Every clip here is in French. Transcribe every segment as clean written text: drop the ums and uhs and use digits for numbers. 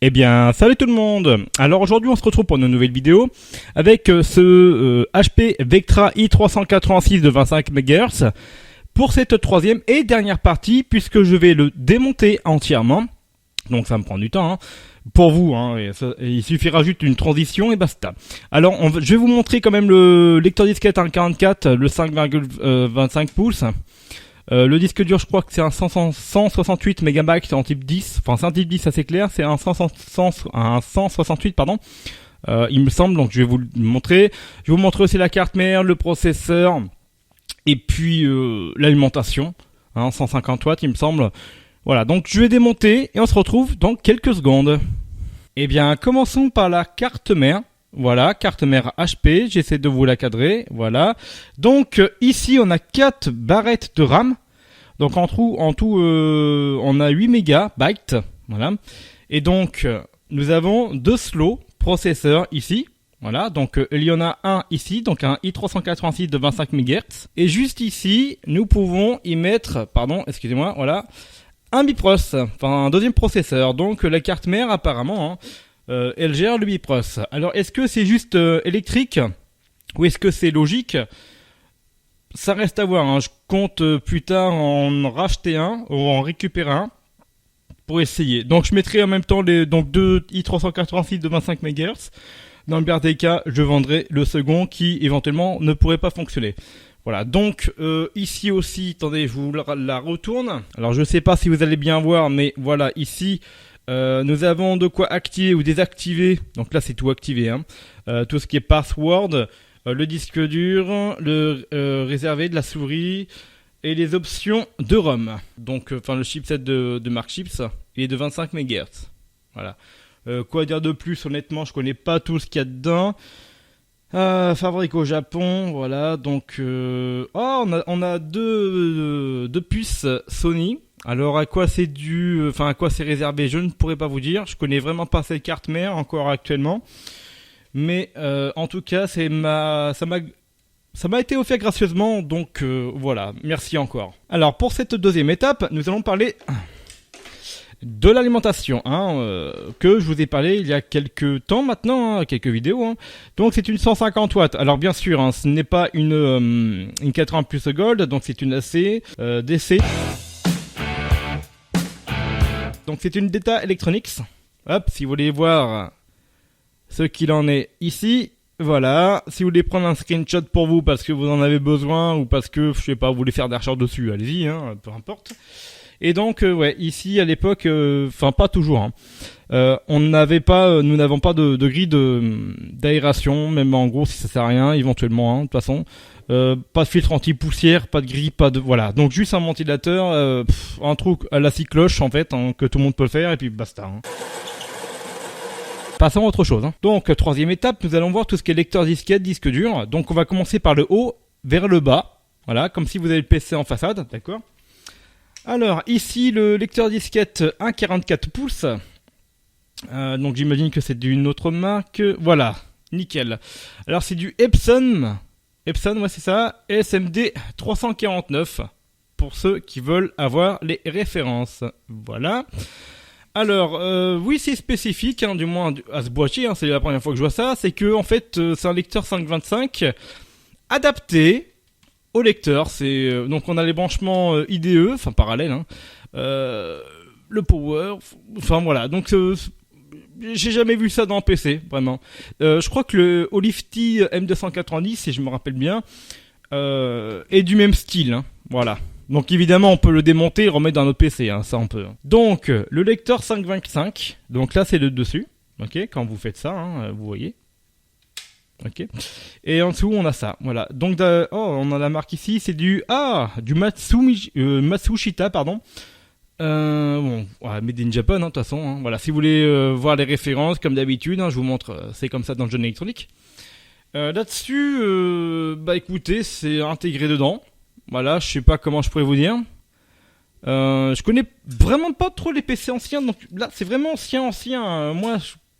Eh bien, salut tout le monde. Alors aujourd'hui, on se retrouve pour une nouvelle vidéo avec ce HP Vectra i386 de 25 MHz pour cette troisième et dernière partie, puisque je vais le démonter entièrement. Donc ça me prend du temps, hein. Pour vous, hein, il suffira juste d'une transition et basta. Alors, je vais vous montrer quand même le lecteur disquette 1.44, le 5,25 pouces. Le disque dur, je crois que c'est un 168 MB en type 10. Enfin, c'est un type 10 assez clair. C'est un 168, pardon. Il me semble, donc je vais vous le montrer. Je vais vous montrer aussi la carte mère, le processeur, et puis l'alimentation. 150 watts, il me semble. Voilà, donc je vais démonter et on se retrouve dans quelques secondes. Eh bien, commençons par la carte mère. Voilà, carte mère HP, j'essaie de vous la cadrer, voilà. Donc ici on a 4 barrettes de RAM. Donc en tout on a 8 mégabytes, voilà. Et donc nous avons 2 slots processeurs ici. Voilà, donc il y en a un ici, donc un i386 de 25 MHz. Et juste ici, nous pouvons y mettre, voilà, un bipros, enfin un deuxième processeur. Donc la carte mère apparemment, elle gère le bipros. Alors est-ce que c'est juste électrique ou est-ce que c'est logique? Ça reste à voir, hein. Je compte plus tard en racheter un ou en récupérer un pour essayer. Donc je mettrai en même temps deux i386 de 25 MHz. Dans le pire des cas, je vendrai le second qui éventuellement ne pourrait pas fonctionner. Voilà, donc ici aussi, attendez, je vous la retourne. Alors je sais pas si vous allez bien voir, mais voilà, ici nous avons de quoi activer ou désactiver. Donc là c'est tout activé, hein. Tout ce qui est password, le disque dur, le réservé de la souris et les options de ROM. Donc le chipset de marque Chips est de 25 MHz. Voilà. Quoi dire de plus? Honnêtement, je connais pas tout ce qu'il y a dedans. Fabrique au Japon, voilà. Donc, on a deux puces Sony. Alors, à quoi c'est à quoi c'est réservé, je ne pourrais pas vous dire. Je connais vraiment pas cette carte mère encore actuellement. Mais en tout cas, ça m'a été offert gracieusement. Donc voilà, merci encore. Alors, pour cette deuxième étape, nous allons parler de l'alimentation, que je vous ai parlé il y a quelques temps maintenant, quelques vidéos. Hein. Donc c'est une 150 watts. Alors bien sûr, ce n'est pas une 80 plus Gold, donc c'est une AC DC. Donc c'est une Data Electronics. Hop, si vous voulez voir ce qu'il en est ici, voilà. Si vous voulez prendre un screenshot pour vous parce que vous en avez besoin ou parce que, je sais pas, vous voulez faire des recherches dessus, allez-y, peu importe. Et donc, ici à l'époque, pas toujours. Nous n'avons pas de grille d'aération, même en gros si ça sert à rien, éventuellement, de toute façon. Pas de filtre anti-poussière, pas de grille, voilà. Donc juste un ventilateur, un truc à la scie cloche en fait, que tout le monde peut le faire et puis basta. Passons à autre chose. Donc troisième étape, nous allons voir tout ce qui est lecteur disquette, disque dur. Donc on va commencer par le haut vers le bas, voilà, comme si vous avez le PC en façade, d'accord. Alors, ici, le lecteur disquette 1,44 pouces. Donc, j'imagine que c'est d'une autre marque. Voilà, nickel. Alors, c'est du Epson. Epson, ouais, c'est ça. SMD 349. Pour ceux qui veulent avoir les références. Voilà. Alors, oui, c'est spécifique, du moins à ce boîtier. C'est la première fois que je vois ça. C'est que, en fait, c'est un lecteur 5.25 adapté au lecteur. Donc on a les branchements IDE, parallèles, le power, voilà. Donc j'ai jamais vu ça dans un PC, vraiment. Je crois que le Olifty M290, si je me rappelle bien, est du même style, voilà. Donc évidemment on peut le démonter et remettre dans notre PC, ça on peut. Donc le lecteur 5.25, donc là c'est le dessus, ok, quand vous faites ça, vous voyez. Ok. Et en dessous on a ça, voilà. Donc on a la marque ici, c'est du Matsushita, pardon. Made in Japan, de toute façon. Voilà. Si vous voulez voir les références, comme d'habitude, je vous montre. C'est comme ça dans le jeune électronique. Là-dessus, écoutez, c'est intégré dedans. Voilà, je sais pas comment je pourrais vous dire. Je connais vraiment pas trop les PC anciens, donc là c'est vraiment ancien. Moi,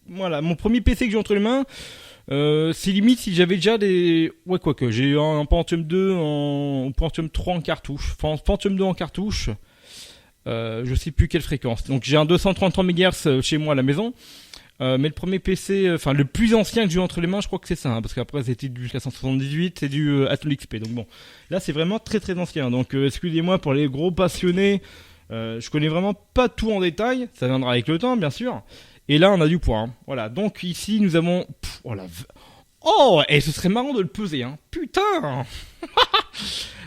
voilà, mon premier PC que j'ai entre les mains. C'est limite si j'avais déjà des... Ouais, quoique, j'ai un Pentium 2 un Pentium 3 en cartouche. Enfin, Pentium 2 en cartouche. je sais plus quelle fréquence. Donc j'ai un 233 MHz chez moi à la maison. Mais le premier PC, enfin le plus ancien que j'ai eu entre les mains, je crois que c'est ça, hein, parce qu'après c'était du 478, c'est du Athlon XP. Donc bon, là c'est vraiment très très ancien. Donc excusez-moi pour les gros passionnés, je connais vraiment pas tout en détail, ça viendra avec le temps bien sûr. Et là on a du poids. Hein. Voilà, donc ici nous avons... et ce serait marrant de le peser, hein. Putain.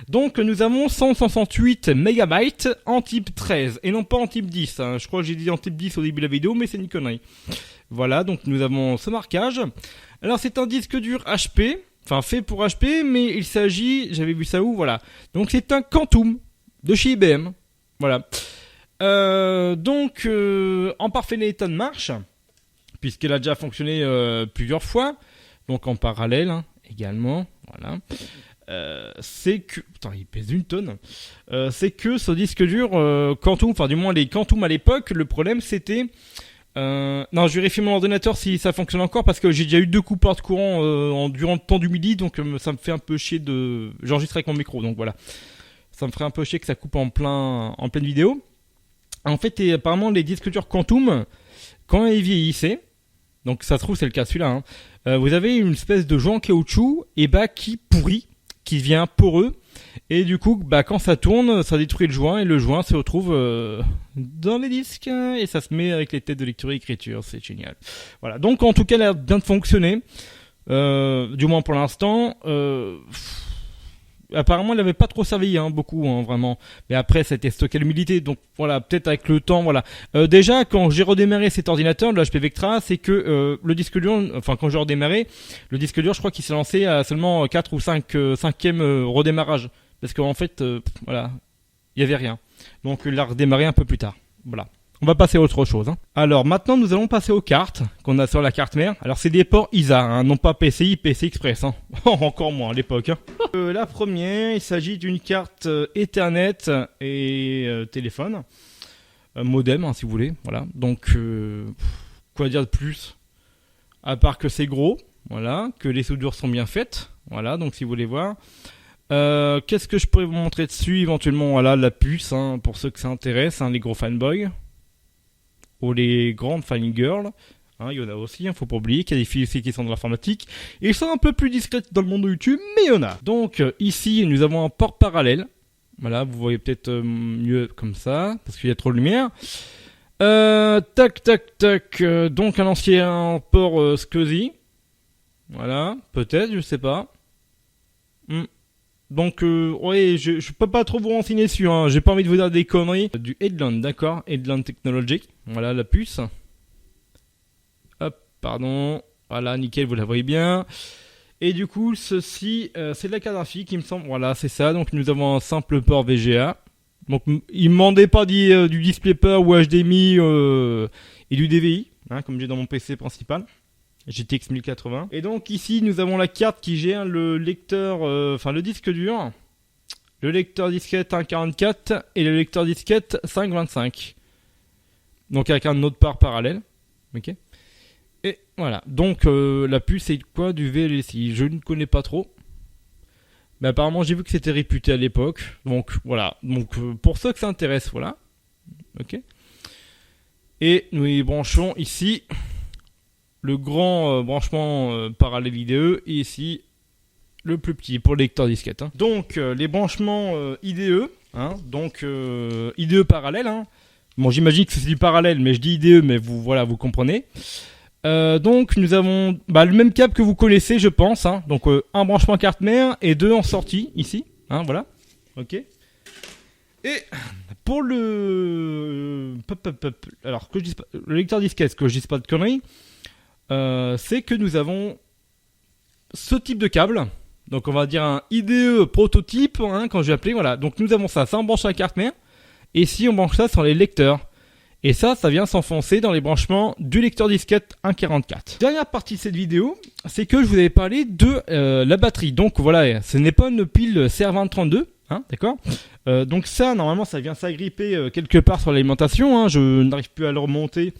Donc nous avons 168 MB en type 13 et non pas en type 10. Hein. Je crois que j'ai dit en type 10 au début de la vidéo, mais c'est une connerie. Voilà, donc nous avons ce marquage. Alors c'est un disque dur HP, enfin fait pour HP, mais il s'agit, j'avais vu ça où, voilà. Donc c'est un Quantum de chez IBM. Voilà. Donc en parfait état de marche, puisqu'elle a déjà fonctionné plusieurs fois, donc en parallèle hein, également. Voilà. C'est que... Putain, il pèse une tonne. C'est que ce disque dur Quantum, enfin du moins les Quantum à l'époque, le problème c'était... non, je vérifie mon ordinateur si ça fonctionne encore parce que j'ai déjà eu 2 coupures de courant durant le temps du midi, donc ça me fait un peu chier de... J'enregistre avec mon micro, donc voilà. Ça me ferait un peu chier que ça coupe en pleine vidéo. En fait, apparemment les disques durs Quantum, quand ils vieillissaient, donc ça se trouve c'est le cas celui-là, hein, vous avez une espèce de joint en caoutchouc et qui pourrit, qui devient poreux, et du coup quand ça tourne ça détruit le joint et le joint se retrouve dans les disques et ça se met avec les têtes de lecture et écriture. C'est génial. Voilà, donc en tout cas elle a bien de fonctionner, du moins pour l'instant. Apparemment elle n'avait pas trop servi hein, beaucoup hein, vraiment, mais après c'était stocké à l'humidité, donc voilà, peut-être avec le temps, voilà. Déjà quand j'ai redémarré cet ordinateur, le HP Vectra, c'est que le disque dur, enfin quand j'ai redémarré le disque dur, je crois qu'il s'est lancé à seulement 4 ou 5e redémarrage, parce qu'en fait voilà, il y avait rien, donc il a redémarré un peu plus tard. Voilà. On va passer à autre chose. Hein. Alors maintenant nous allons passer aux cartes qu'on a sur la carte mère. Alors c'est des ports ISA, hein, non pas PCI, PC Express. Hein. Encore moins à l'époque. Hein. La première, il s'agit d'une carte Ethernet et téléphone. Modem hein, si vous voulez. Voilà. Donc quoi dire de plus? À part que c'est gros. Voilà. Que les soudures sont bien faites. Voilà. Donc si vous voulez voir. Qu'est-ce que je pourrais vous montrer dessus éventuellement? Voilà la puce hein, pour ceux que ça intéresse, hein, les gros fanboys. Ou les grandes fan girls, hein, il y en a aussi, hein, faut pas oublier qu'il y a des filles aussi qui sont dans l'informatique, et ils sont un peu plus discrètes dans le monde de YouTube, mais il y en a. Donc ici nous avons un port parallèle, voilà, vous voyez peut-être mieux comme ça, parce qu'il y a trop de lumière. Donc un ancien port SCSI, voilà, peut-être, je sais pas. Donc ouais, je peux pas trop vous renseigner dessus, hein. J'ai pas envie de vous dire des conneries. Du Headland, d'accord, Headland Technologic. Voilà la puce. Hop, pardon. Voilà, nickel, vous la voyez bien. Et du coup, ceci, c'est de la carte graphique, il me semble. Voilà, c'est ça. Donc nous avons un simple port VGA. Donc il me demandait pas du DisplayPort ou HDMI et du DVI, hein, comme j'ai dans mon PC principal. GTX 1080. Et donc ici nous avons la carte qui gère le lecteur, le disque dur, le lecteur disquette 1.44 et le lecteur disquette 5.25. Donc avec un autre part parallèle. Ok. Et voilà. Donc la puce c'est quoi? Du VLSI. Je ne connais pas trop. Mais apparemment j'ai vu que c'était réputé à l'époque. Donc voilà. Donc pour ceux que ça intéresse, voilà. Ok. Et nous y branchons ici le grand branchement parallèle IDE et ici le plus petit pour le lecteur disquette. Hein. Donc les branchements IDE, hein, donc IDE parallèle. Hein. Bon, j'imagine que c'est du parallèle, mais je dis IDE, mais vous comprenez. Donc nous avons le même câble que vous connaissez, je pense. Hein. Donc un branchement carte mère et 2 en sortie ici. Hein, voilà. Ok. Et pour le alors que je dise pas, le lecteur disquette, que je dise pas de conneries. C'est que nous avons ce type de câble, donc on va dire un IDE prototype, hein, quand je vais appeler, voilà. Donc nous avons ça on branche sur la carte mère, et si on branche ça sur les lecteurs, et ça vient s'enfoncer dans les branchements du lecteur disquette 1.44. Dernière partie de cette vidéo, c'est que je vous avais parlé de la batterie. Donc voilà, ce n'est pas une pile CR2032, hein, d'accord. Donc ça, normalement, ça vient s'agripper quelque part sur l'alimentation, hein, je n'arrive plus à le remonter.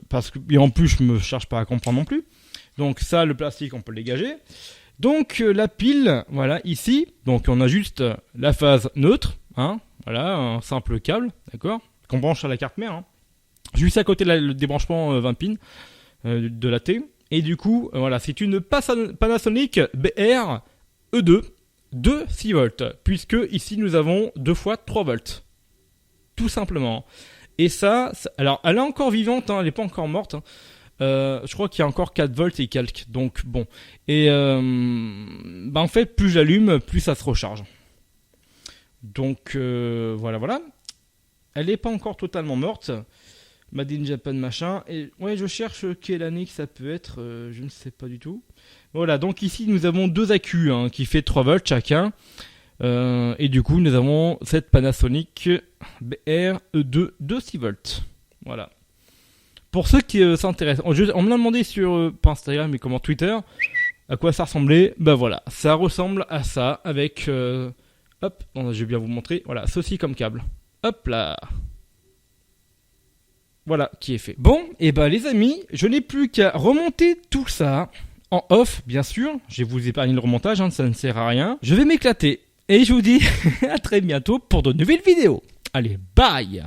Parce que, et en plus je me cherche pas à comprendre non plus. Donc ça, le plastique on peut le dégager. Donc la pile, voilà ici. Donc on a juste la phase neutre, hein, Voilà, un simple câble, d'accord, qu'on branche à la carte mère. Hein. Juste à côté de le débranchement 20 pins de la T. Et du coup, voilà, c'est une Panasonic BR E2 de 6 volts. Puisque ici, nous avons 2 fois 3 volts. Tout simplement. Et ça, alors, elle est encore vivante, hein, elle n'est pas encore morte. Hein. Je crois qu'il y a encore 4 volts et quelques. Donc, bon. Et en fait, plus j'allume, plus ça se recharge. Donc, voilà. Elle n'est pas encore totalement morte. Made in Japan machin. Et ouais, je cherche quelle année que ça peut être. Je ne sais pas du tout. Voilà, donc ici nous avons 2 accus hein, qui fait 3 volts chacun. Et du coup nous avons cette Panasonic BR E2 de 6 volts. Voilà. Pour ceux qui s'intéressent, on me l'a demandé sur pas Instagram mais comment Twitter, à quoi ça ressemblait. Bah voilà, ça ressemble à ça avec hop, je vais bien vous montrer. Voilà, ceci comme câble. Hop là. Voilà, qui est fait. Bon, et bah les amis, je n'ai plus qu'à remonter tout ça en off, bien sûr. Je vais vous épargner le remontage, hein, ça ne sert à rien. Je vais m'éclater. Et je vous dis à très bientôt pour de nouvelles vidéos. Allez, bye!